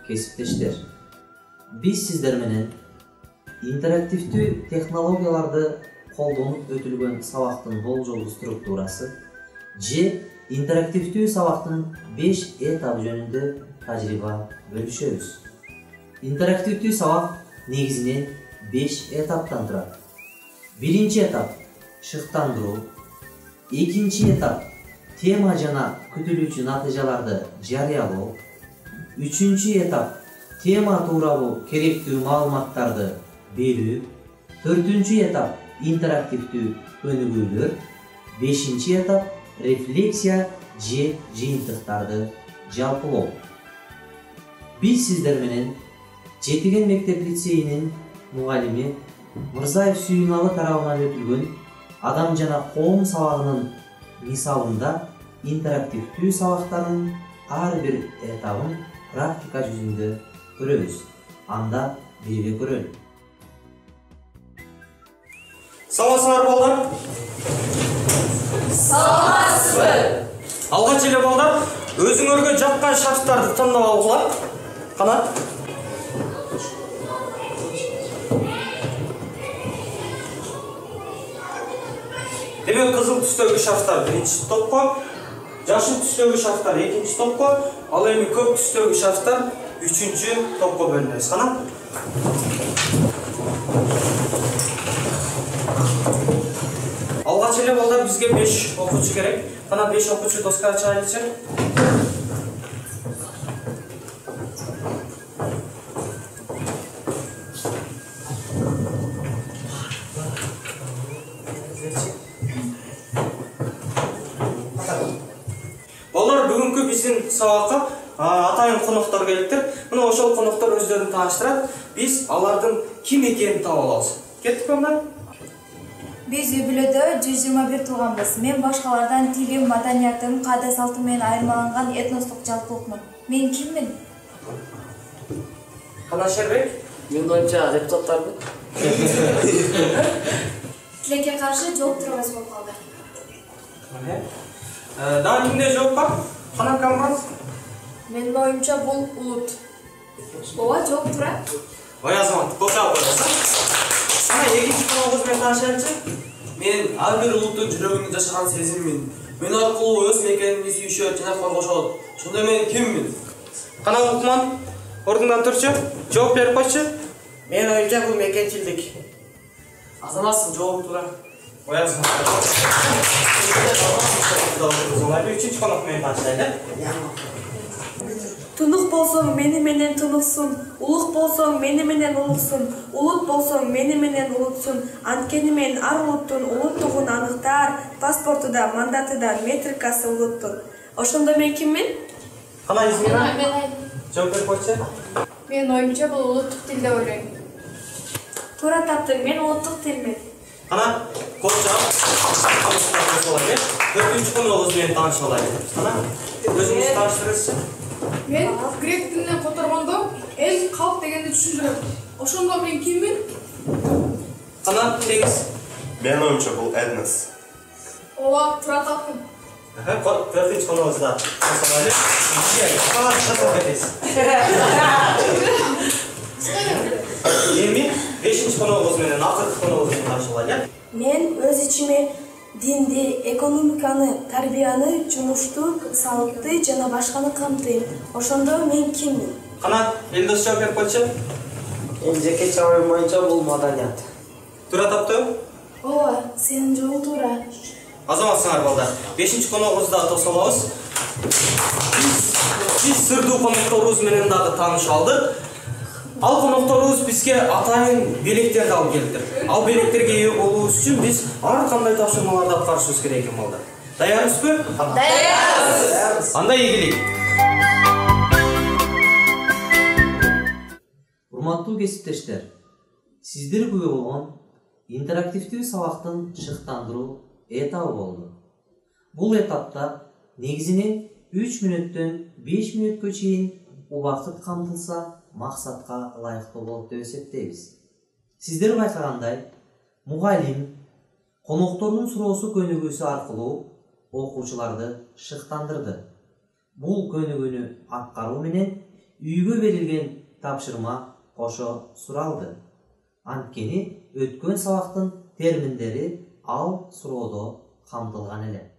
кесиптештер. Биз сиздер менен интерактивдүү технологияларды колдонуп өтүлгөн сабактын болжолдуу структурасы же интерактивдүү сабактын 5 этап жөнүндө тажрыйба бөлүшөбүз. Интерактивдүү сабак негизинен 5 этаптан турат. Биринчи этап шыктандыруу, экинчи этап тема жана күтүлүүчү натыйжаларды жарыялоо, үчүнчү этап тема тууралуу керектүү маалыматтарды берүү, төртүнчү этап интерактивдүү өнүгүүлөр, бешинчи этап рефлексия же жыйынтыктарды жалпылоо. Биз сиздер менен Жетиген мектеп лицейинин мугалими Мырзаев Сүйүналы тарабынан өтүлгөн адам жана коом сабагынын мисалында интерактивдүү сабактардын ар бир этабын практика жүзүндө көрөбүз. Анда бирге көрөлү. Саламатсыздар балдар? Саламатсызбы. Алгач эле балдар, өзүңөргө жаккан шарттарды тандап алгыла. Кана? Демек кызыл түстөгү шарфтар биринчи топко, жашыл түстөгү шарфтар экинчи топко, ал эми көк түстөгү шарфтар үчүнчү топко бөлүнөбүз. Кана? Алгач эле балдар бизге 5 окуучу керек. Кана 5 окуучу доскага чыгайлычы. Балдар бүгүнкү биздин сабакка атайын коноктор келиптир. Мына ошол коноктор өздөрүн тааныштырат. Биз алардын ким экенин таап алабыз. Кеттик балдар? Биз үй-бүлөдө 121 тууганбыз. Мен башкалардан тилим, маданиятым, каада салтым менен айырмаланган этностук жалпылыкмын. Мен киммин? Кана Шербек? Мен оюнча депутаттармын. Тилекке каршы жооп турабыз болуп калды. Дагы кимде жооп бар? Кана Камран? Менин оюмча бул улут. Ооба, жооп турат. Ой азамат, кошап коесуң. Ана экинчи коногубуз менен таанышайлычы. Мен ар бир улуттун жүрөгүндө жашаган сезиммин. Мен аркылуу өз мекенimди сүйүшөт жана коргошот. Ошондо мен киммин? Кана Лукман, ордуңдан турчу, жооп берип койчу. Мен оюнча бул мекенчилдик. Азаматсың, жооп тура. Ой азамат. Үчүнчү конок менен таанышайлы. Тунук болсоң мени менен тунуксун, улук болсоң мени менен улуксун, улут болсоң мени менен улутсун. Анткени мен ар улуттун улуттугун аныктаар, паспорту да, мандаты да, метрикасы улуттун. Ошондо мен киммин? Кана Измира? Жооп берип койчу. Мен оюмча бул улуттук тилде ойлойм. Туура таптың, мен улуттук тилмин. Кана Кошап. Төртүнчү коногубуз менен таанышып алайлы. Кана өзүңүз тааныштырыңызчы. Мен грек тилинен которгондо эл, калк дегенди түшүндүрөм. Ошондо мен киммин? Кана Теңиз. Мен оюмча бул этнос. Ооба, туура таптым. Төртүнчү коногубузда таанышып Эми 5-чи коногубуз менен акыркы коногубуз менен таанышып алайлы. Мен өз ичиме динди, экономиканы, тарбияны, жумушту, салытты жана башканы камтыйм. Ошондо мен киммин? Кана Элдос жооп берип койчу. Жеке чабым боюнча бул маданият. Туура таптым? Ооба, сенин жолуң туура. Азаматсыңар балдар. 5-чи коногубузда тосолобуз. Биз сырдуу конокторубуз менен дагы таанышып алдык. Ал конокторубуз бизге атайын белектерди алып келиптир. Ал белектерге ээ болуубуз үчүн биз ар кандай тапшырмаларды аткарышыбыз керек экен балдар. Даярсызбы? Даярбыз. Анда ийгилик. Урматтуу кесиптештер, сиздер күбө болгон интерактивдүү сабактын шыктандыруу этабы болду. Бул этапта негизинен 3 мүнөттөн 5 мүнөткө чейин убакыт камтылса максатка ылайыктуу болуп деп эсептейбиз. Сиздер байкагандай, мугалим коноктордун суроосу көнүгүүсү аркылуу окуучуларды шыктандырды. Бул көнүгүүнү аткаруу менен үйгө берилген тапшырма кошо суралды. Анткени өткөн сабактын терминдери ал суроодо камтылган эле.